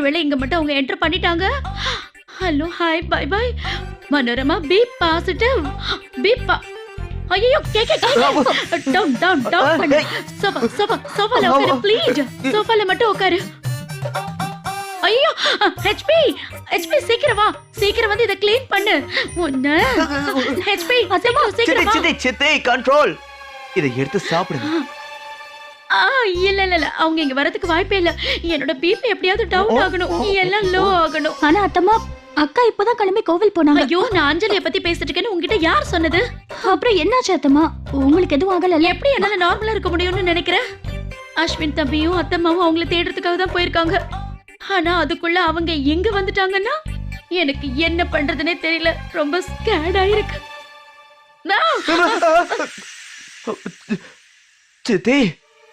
ஒருவேளை இங்க மட்டும் அவங்க என்டர் பண்ணிட்டாங்க. Hello hi bye bye Manorama B positive B ஐயோ கேக்க டவுன் டவுன் டவுன் பண்ணு. சோஃபால உட்காரு ப்ளீஸ். சோஃபால மட்டும் உட்காரு. ஐயோ ஹெச்பி சீக்கிரம் வா. சீக்கிரம் வந்து இத க்ளீன் பண்ணு. உன்ன ஹெச்பி சீக்கிரம் வா. சித்தி கண்ட்ரோல். இத எடுத்து சாப்பிடுங்க. இல்ல அவங்க இங்க வரதுக்கு வாய்ப்பே இல்ல. என்னோட பிபி எப்படியாவது டவுன் ஆகணும், எல்லாம் லோ ஆகணும். ஆனா அத்தம்மா அக்கா இப்பதான் கிளம்பி கோவில் போனாங்க. ஐயோ நான் அஞ்சலியை பத்தி பேசிட்டு இருக்கேன்னு உங்ககிட்ட யார் சொன்னது? அப்புறம் என்னாச்சு அத்தம்மா? உங்களுக்கு எதுவும் ஆகல? எப்படி என்னால நார்மலா இருக்க முடியும்னு நினைக்கிறேன்? அஸ்வின் தம்பியும் அத்தம்மாவும் அவங்கள தேடுறதுக்காக தான் போயிருக்காங்க. ஆனா அதுக்குள்ள அவங்க எங்க வந்துட்டாங்கன்னா எனக்கு என்ன பண்றதுன்னே தெரியல. ரொம்ப ஸ்கேர்ட் ஆயிருக்கு. சித்தி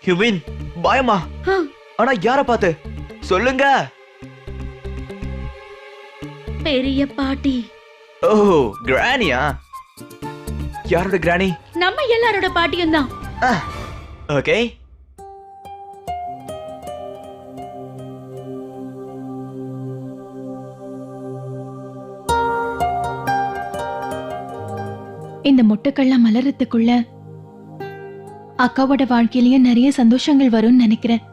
யூ மீன் பயமா? ஆனா யார பார்த்து சொல்லுங்க. பெரிய பாட்டி. ஓ கிரானியா? யாரோட கிரானி? நம்ம எல்லாரோட பாட்டியும் தான். ஓகே. இந்த மொட்டுக்கள்லாம் மலர்றதுக்குள்ள அக்காவோட வாழ்க்கையிலயும் நிறைய சந்தோஷங்கள் வரும்னு நினைக்கிறேன்.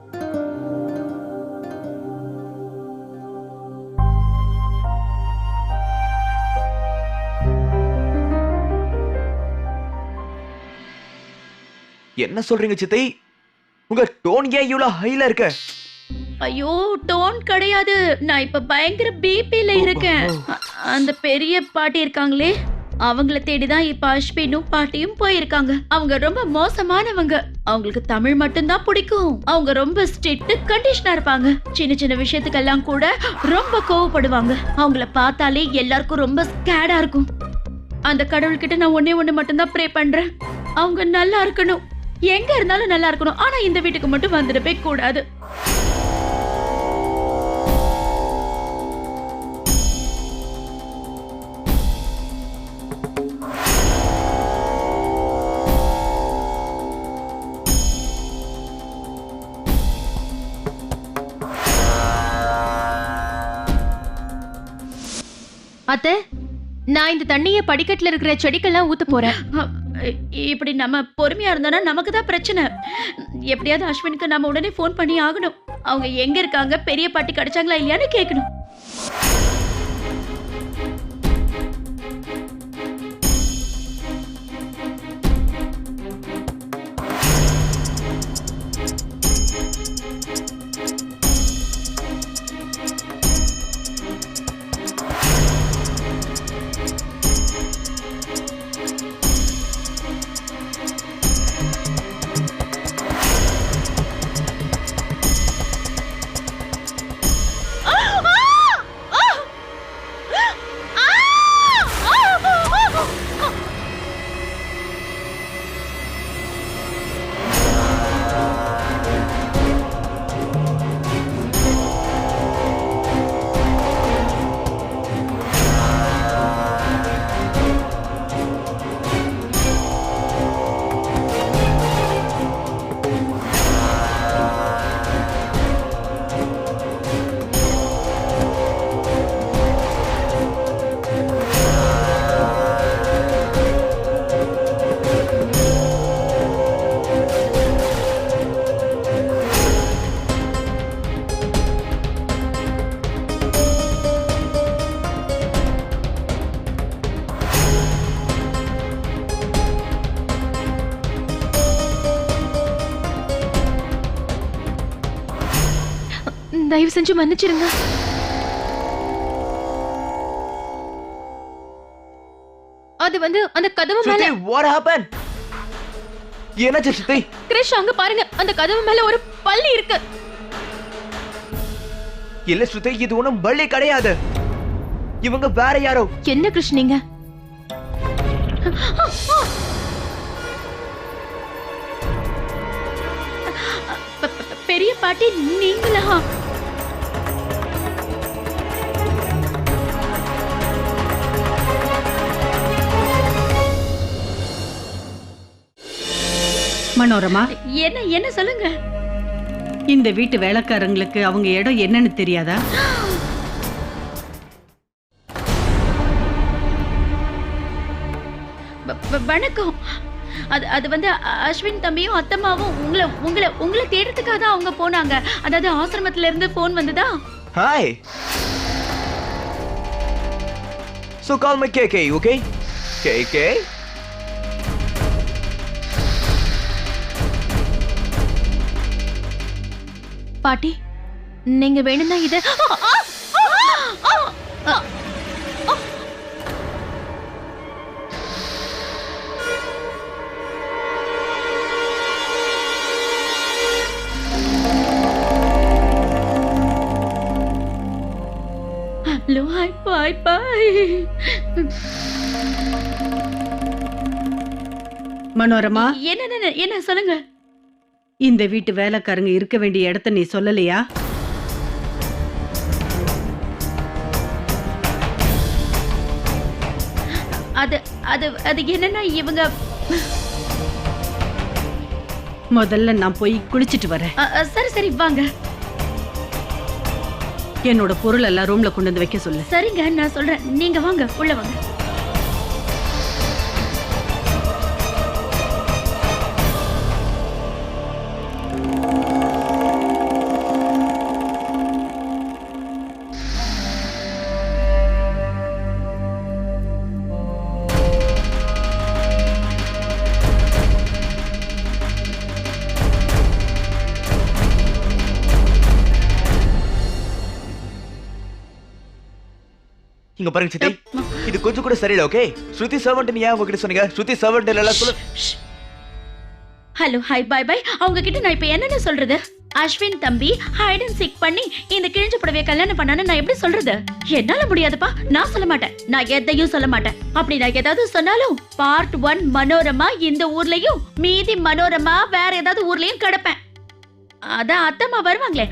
என்ன சொல்றீங்க சித்தி? உங்க டோன் ஏன் இவ்வளவு ஹைல இருக்கு? ஐயோ டோன் கிடையாது, நான் இப்ப பயங்கர பிபில இருக்கேன். அந்த பெரிய பாட்டி இருக்காங்களே அவங்கள தேடிதான் இப்ப அஸ்வினும் பாட்டியும் போயிருக்காங்க. அவங்க ரொம்ப மோசமானவங்க. அவங்களுக்கு தமிழ் மட்டும்தான் பிடிக்கும். அவங்க ரொம்ப ஸ்ட்ரிக்ட் கண்டிஷனா இருப்பாங்க. சின்ன சின்ன விஷயத்துக்கெல்லாம் கூட ரொம்ப கோவப்படுவாங்க. அவங்கள பார்த்தாலே எல்லாருக்கும் ரொம்ப ஸ்கேடா இருக்கும். அந்த கடவுள்கிட்ட நான் ஒண்ணு மட்டும்தான் ப்ரே பண்றேன். அவங்க நல்லா இருக்கணும், எங்க இருந்தாலும் நல்லா இருக்கணும். ஆனா இந்த வீட்டுக்கு மட்டும் வந்துடவே கூடாது. அத்தை, நான் இந்த தண்ணிய படிக்கட்டுல இருக்கிற செடிக்கெல்லாம் ஊத்த போறேன். இப்படி நம்ம பொறுமையா இருந்தோம்னா நமக்கு தான் பிரச்சனை. எப்படியாவது அஸ்வினுக்கு நம்ம உடனே ஃபோன் பண்ணி ஆகணும். அவங்க எங்க இருக்காங்க, பெரிய பாட்டி கிடைச்சாங்களா இல்லையான்னு கேட்கணும். தயவு செஞ்சு மன்னிச்சிருங்க. அது வந்து அந்த கதவு மேல. What happened? என்னாச்சு சித்தி? கிரிஷ் அங்க பாருங்க, அந்த கதவு மேல ஒரு பல்லி இருக்கு. இல்ல ஸ்ருதி, இது ஒண்ணும் பல்லி கிடையாது. இவங்க வேற யாரோ. என்ன கிருஷ் நீங்க? பெரிய பாட்டி நீங்களா? மனோரமா, என்ன என்ன சொல்லுங்க. இந்த வீட்டு வேலைக்காரங்களுக்கு அவங்க இடம் என்னன்னு தெரியாதா? வணக்கம். அது வந்து அஸ்வின் தம்பியும் அத்தம்மாவும் உங்களை உங்களை உங்களை தேடுறதுக்காக தான் அவங்க போனாங்க. அதாவது ஆசிரமத்துல இருந்து போன் வந்ததா? Hi. So call me KK, okay? KK? பாட்டி நீங்க வேணும்னா இத ஹலோ, ஹாய், பாய் பாய். மனோரமா, என்ன சொல்லுங்க. இந்த வீட்டு வேலைக்காரங்க இருக்க வேண்டிய இடத்த நீ சொல்லலையா? அது அது அது என்னன்னா இவங்க முதல்ல நான் போய் குளிச்சிட்டு வரேன். சரி சரி வாங்க. என்னோட பொருள் எல்லாம் ரூம்ல கொண்டு வந்து வைக்க சொல்லு. சரிங்க, நான் சொல்றேன். நீங்க வாங்க, உள்ள வாங்க. இங்க பாருங்க சித்தி, இது கொஞ்சம் கூட சரியில்லை. ஓகே, ஸ்ருதி சர்வன்ட் நீ ஏன் உங்ககிட்ட சொன்னீங்க? ஸ்ருதி சர்வன்ட் இல்ல சொல்லு. ஹலோ, ஹாய், பாய் பாய். அவங்க கிட்ட நான் இப்ப என்னன்னு சொல்றது? அஸ்வின் தம்பி ஹைட் அண்ட் சீக் பண்ணி இந்த கிழிஞ்ச புடவைய கல்யாணம் பண்ணான்னு நான் எப்படி சொல்றது? என்னால முடியாதுப்பா. நான் சொல்ல மாட்டேன். நான் எதையும் சொல்ல மாட்டேன். அப்படி நான் ஏதாவது சொன்னாலும் பார்ட் 1 மனோரமா இந்த ஊர்லயும், மீதி மனோரமா வேற ஏதாவது ஊர்லயும் கிடப்பேன். அதான் அத்தம்மா வருவாங்களே,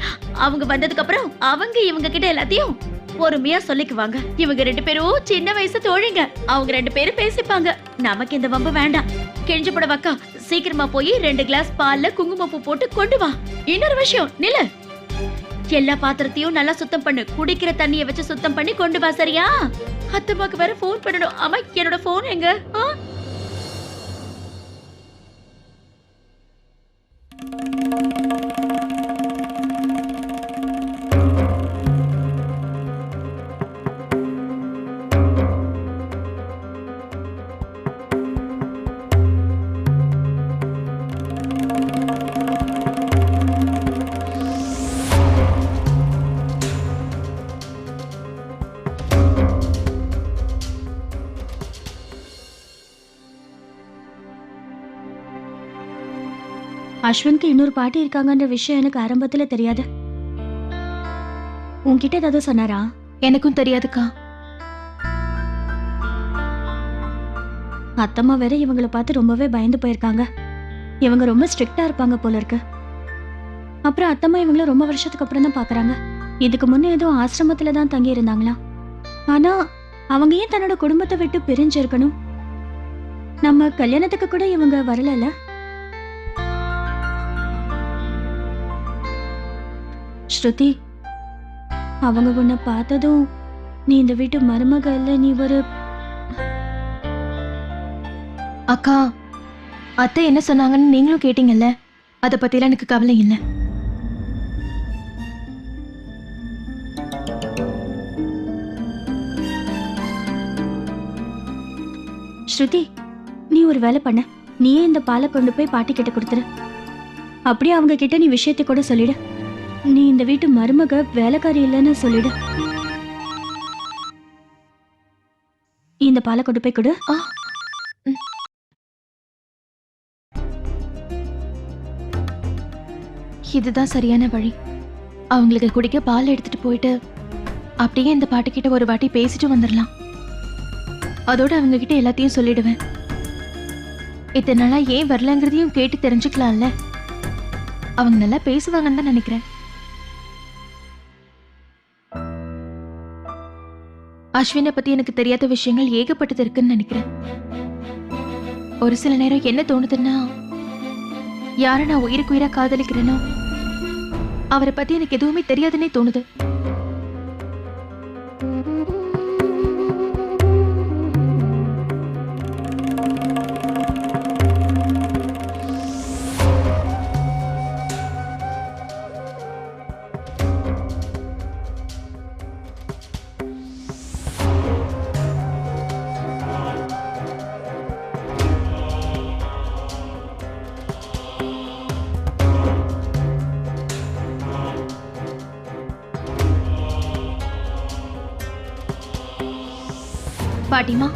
அவங்க வந்ததுக்கு அப்புறம் அவங்க இவங்க கிட்ட எல்லாத்தையும் பொறுமையா சொல்லிக்குவாங்க. இவங்க 2 பேரும் சின்ன வயசு தோழிங்க. அவங்க 2 பேரும் பேசிப்பாங்க. நமக்கு இந்த வம்பு வேண்டாம். கிழிஞ்ச புடவைக்கா, சீக்கிரமா போய் 2 கிளாஸ் பால்ல குங்குமப்பூ போட்டு கொண்டு வா. இன்னொரு விஷயம், நில்லு. எல்லா பாத்திரத்தையும் நல்லா சுத்தம் பண்ணு. குடிக்கிற தண்ணியை வச்சு சுத்தம் பண்ணி கொண்டு வா, சரியா? அத்தம்மாக்கு வேற போன் பண்ணணும். ஆமா, என்னோட போன் எங்க? அஸ்வினுக்கு இன்னொரு பாட்டி இருக்காங்கன்ற விஷயம் எனக்கு ஆரம்பத்துல தெரியாது. உன்கிட்ட ஏதாவது சொன்னாரா? எனக்கும் தெரியாதுக்கா. அத்தம்மா வேற இவங்கள பார்த்து ரொம்பவே பயந்து போயிருக்காங்க. இவங்க ரொம்ப ஸ்ட்ரிக்டா இருப்பாங்க போல இருக்கு. அப்புறம் அத்தம்மா இவங்கள ரொம்ப வருஷத்துக்கு அப்புறம் தான் பாக்குறாங்க. இதுக்கு முன்னே ஏதோ ஆசிரமத்துல தான் தங்கி இருந்தாங்களா. ஆனா அவங்க ஏன் தன்னோட குடும்பத்தை விட்டு பிரிஞ்சு இருக்கணும்? நம்ம கல்யாணத்துக்கு கூட இவங்க வரல. ஸ்ருதி, அவங்க உன்னை பார்த்ததும் நீ இந்த வீட்டு மருமக இல்ல, நீ ஒரு... அக்கா, அத்தை என்ன சொன்னாங்கன்னு நீங்களும் கேட்டீங்கல்ல, அத பத்திலாம் எனக்கு கவலை இல்லை. ஸ்ருதி, நீ ஒரு வேலை பண்ண. நீயே இந்த பாலை கொண்டு போய் பாட்டி கிட்ட கொடுத்துரு. அப்படியே அவங்க கிட்ட நீ விஷயத்தை கூட சொல்லிடு. நீ இந்த வீட்டு மருமக, வேலைக்காரி இல்லைன்னு சொல்லிடு. இந்த பாலை கொண்டு போய் கொடு. இதுதான் சரியான வழி. அவங்களுக்கு குடிக்க பால் எடுத்துட்டு போயிட்டு அப்படியே இந்த பாட்டுக்கிட்ட ஒரு வாட்டி பேசிட்டு வந்துடலாம். அதோட அவங்க கிட்ட எல்லாத்தையும் சொல்லிடுவேன். இத்தனை நாளா ஏன் வரலங்கிறதையும் கேட்டு தெரிஞ்சுக்கலாம்ல. அவங்க நல்லா பேசுவாங்கன்னு தான் நினைக்கிறேன். அஸ்வினை பத்தி எனக்கு தெரியாத விஷயங்கள் ஏகப்பட்டது இருக்குன்னு நினைக்கிறேன். ஒரு சில நேரம் என்ன தோணுதுன்னா, யாரை நான் உயிருக்கு உயிரா காதலிக்கிறேனோ அவரை பத்தி எனக்கு எதுவுமே தெரியாதுன்னே தோணுது. பாட்டிமா,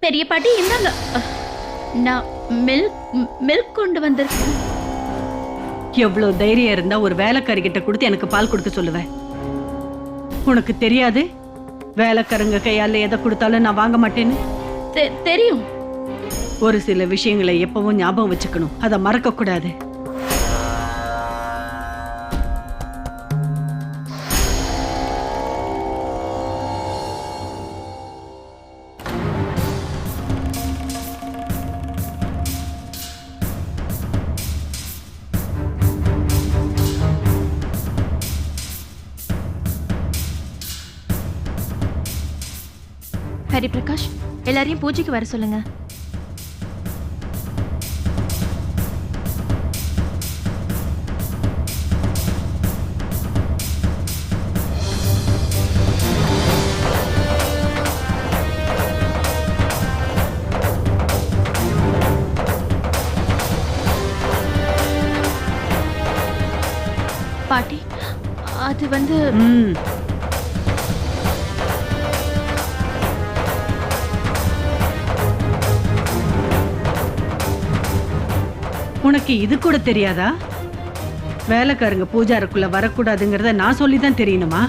பெரிய பாட்டி இந்தாங்க. நான் மில்க் கொண்டு வந்திருக்கேன். எவ்வளவு தைரியம் இருந்தா ஒரு வேலைக்காரி கிட்ட கொடுத்து எனக்கு பால் கொடுக்க சொல்லுவேன். உனக்கு தெரியாது வேலைக்காரங்க கையால எதை கொடுத்தாலும் நான் வாங்க மாட்டேன்னு. தெரியும். ஒரு சில விஷயங்களை எப்பவும் ஞாபகம் வச்சுக்கணும், அதை மறக்க கூடாது. ஹரி பிரகாஷ், எல்லாரையும் பூஜைக்கு வர சொல்லுங்க. பாட்டி, அது வந்து உனக்கு இது கூட தெரியாதா? வேலைக்காரங்க பூஜாருக்குள்ள வரக்கூடாதுங்கிறத நான் சொல்லிதான் தெரியணுமா?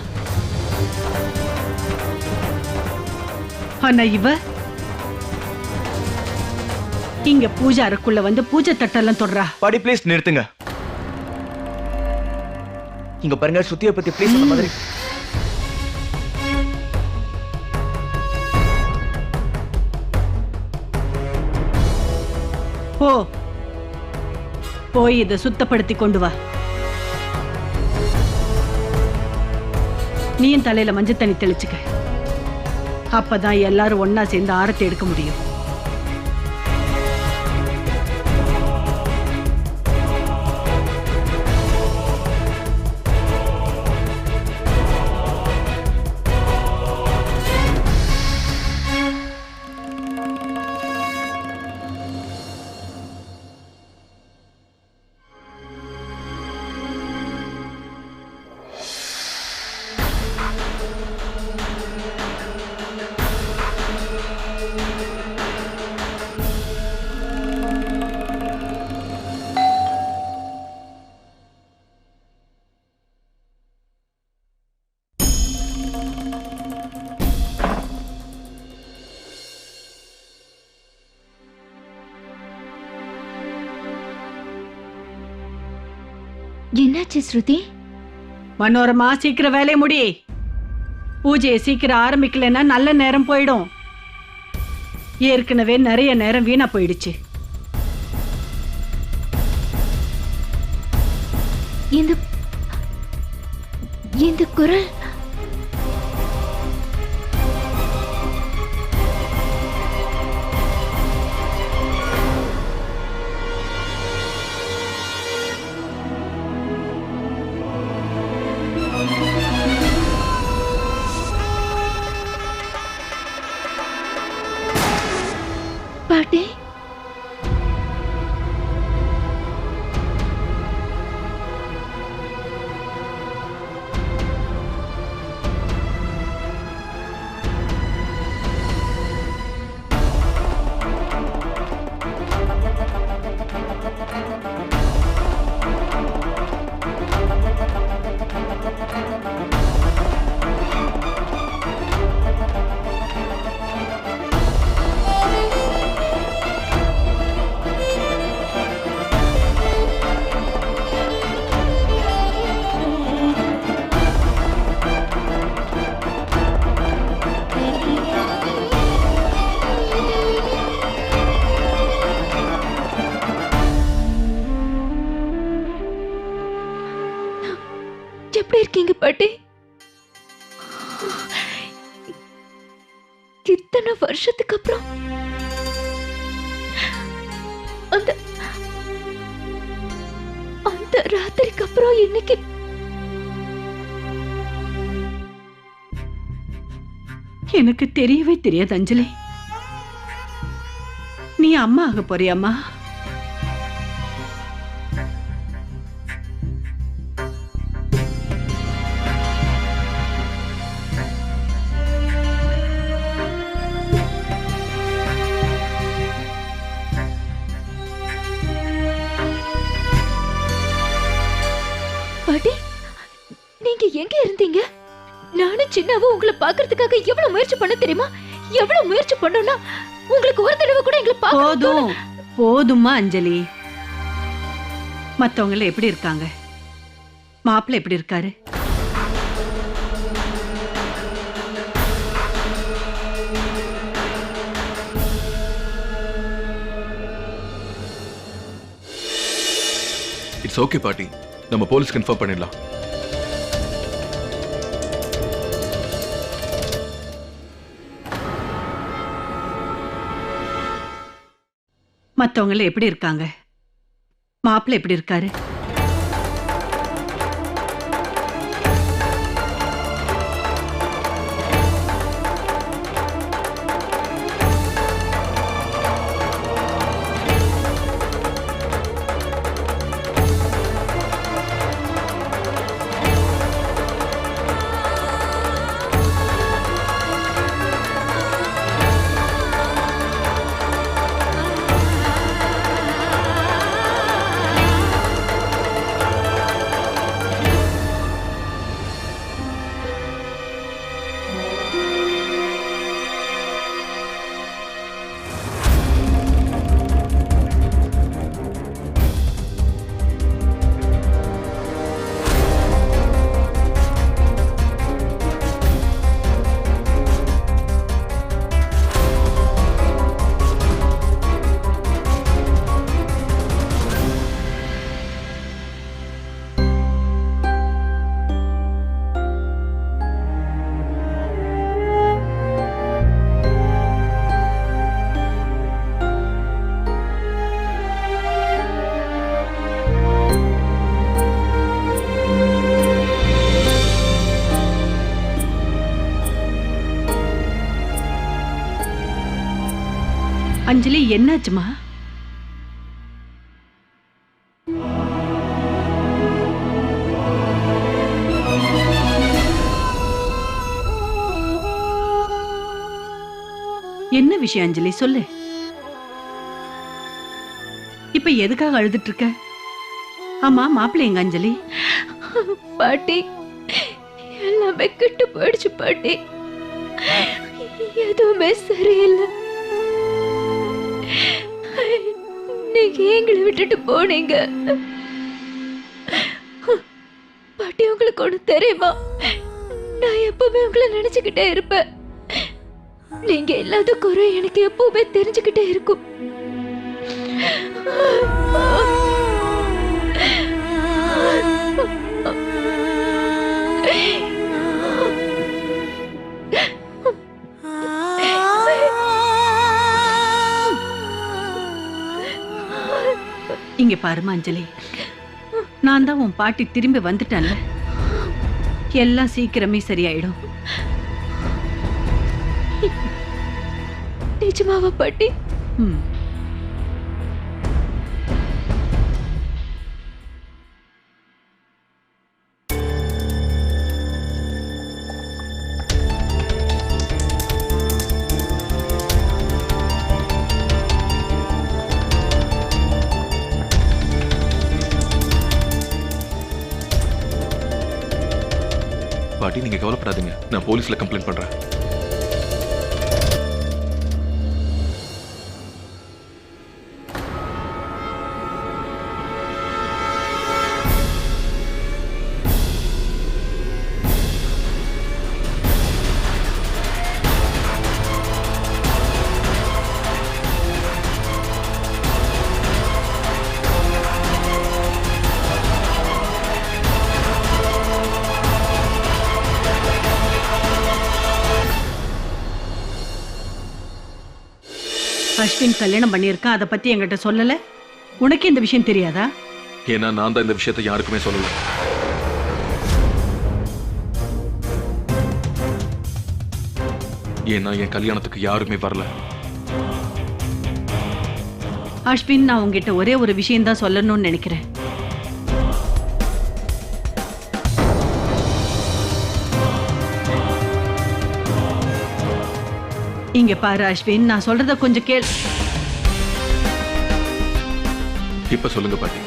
ஆனா இவ இங்க பூஜாருக்குள்ள வந்து பூஜை தட்டெல்லாம் தொடுறா. பாடி ப்ளீஸ் நிறுத்துங்க. இங்க பாருங்க, சுத்திய பத்தி ப்ளீஸ் அந்த மாதிரி. போய் இதை சுத்தப்படுத்தி கொண்டு வா. நீயும் தலையில மஞ்சள் தண்ணி தெளிச்சுக்க. அப்பதான் எல்லாரும் ஒன்னா சேர்ந்து ஆரத்தி எடுக்க முடியும். என்னாச்சு ஸ்ருதி? மனோரமா, சீக்கிரம் வேலையை முடி. பூஜையை சீக்கிரம் ஆரம்பிக்கலன்னா நல்ல நேரம் போயிடும். ஏற்கனவே நிறைய நேரம் வீணா போயிடுச்சு. இந்த குரல் பாட்டி, இருக்கீங்க பாட்டி? இத்தனை வருஷத்துக்கு அப்புறம் அந்த அந்த ராத்திரிக்கு அப்புறம் இன்னைக்கு எனக்கு தெரியவே தெரியாது அஞ்சலி. நீ அம்மா ஆக போறியாம்மா? பாட்டி, நீங்க எங்க இருந்தீங்க? நானும் சின்னவும் உங்களை பாக்குறதுக்காக எவ்வளவு முயற்சி பண்ண தெரியுமா? எவ்வளவு முயற்சி பண்ணோம்னா உங்களுக்கு ஒரு தடவை கூட எங்களை போதும் போதுமா அஞ்சலி. மத்தவங்க எப்படி இருக்காங்க? மாப்பிள்ளை எப்படி இருக்காரு? இட்ஸ் ஓகே பாட்டி, நம்ம போலீஸ் கன்ஃபார்ம் பண்ணிடலாம். மத்தவங்க எப்படி இருக்காங்க? மாப்பிள்ளை எப்படி இருக்காரு? அஞ்சலி, என்னாச்சுமா? என்ன விஷயம் அஞ்சலி, சொல்லு. இப்ப எதுக்காக அழுதுட்டு இருக்க? ஆமா, மாப்பிள்ளை எங்க அஞ்சலி? பாட்டி, எல்லாமே கெட்டு போயிடுச்சு பாட்டி. எதுவுமே சரியில்லை. நீங்க எங்களை விட்டுட்டு போனீங்க பாட்டி. உங்களுக்கு ஒண்ணு தெரியுமா? நான் எப்பவுமே உங்களை நினைச்சுக்கிட்டே இருப்பேன். நீங்க இல்லாத குறை எனக்கு எப்பவுமே தெரிஞ்சுக்கிட்டே இருக்கும். இங்க பாருமா அஞ்சலி, நான் தான் உன் பாட்டி திரும்பி வந்துட்டேன்ல. எல்லாம் சீக்கிரமே சரியாயிடும். நிஜமாவா பாட்டி? ம். பாட்டி, நீங்க கவலைப்படாதீங்க, நான் போலீஸ்ல கம்ப்ளைண்ட் பண்றேன். அஸ்வின் கல்யாணம் பண்ணியிருக்கான், அதை பத்தி என்கிட்ட சொல்லல. உனக்கு இந்த விஷயம் தெரியாதா? ஏன்னா நான் தான் இந்த விஷயத்தை யாருக்குமே சொல்லல. ஏன்னா என் கல்யாணத்துக்கு யாருமே வரல. அஸ்வின், நான் உங்ககிட்ட ஒரே ஒரு விஷயம் தான் சொல்லணும்னு நினைக்கிறேன். இங்க பாரு அஸ்வின், நான் சொல்றத கொஞ்சம் கேள். இப்ப சொல்லுங்க பாட்டி.